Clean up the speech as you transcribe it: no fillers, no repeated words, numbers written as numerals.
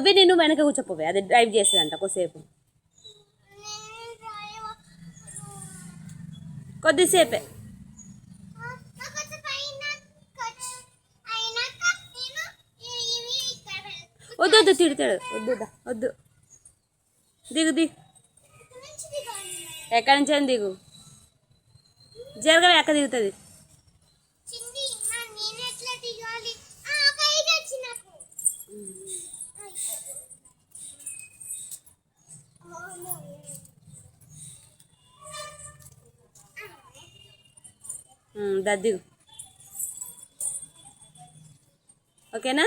విని నువ్వు వెనక కూర్చోపోవే, అది డ్రైవ్ చేస్తుందంట కొద్దిసేపు, కొద్దిసేపే. వద్దు వద్దు తిడతాడు, వద్దు వద్దు. దిగు దిగు, ఎక్కడి నుంచి అని దిగు, జరగవే అక్క దిగుతుంది. దిగు, ఓకేనా.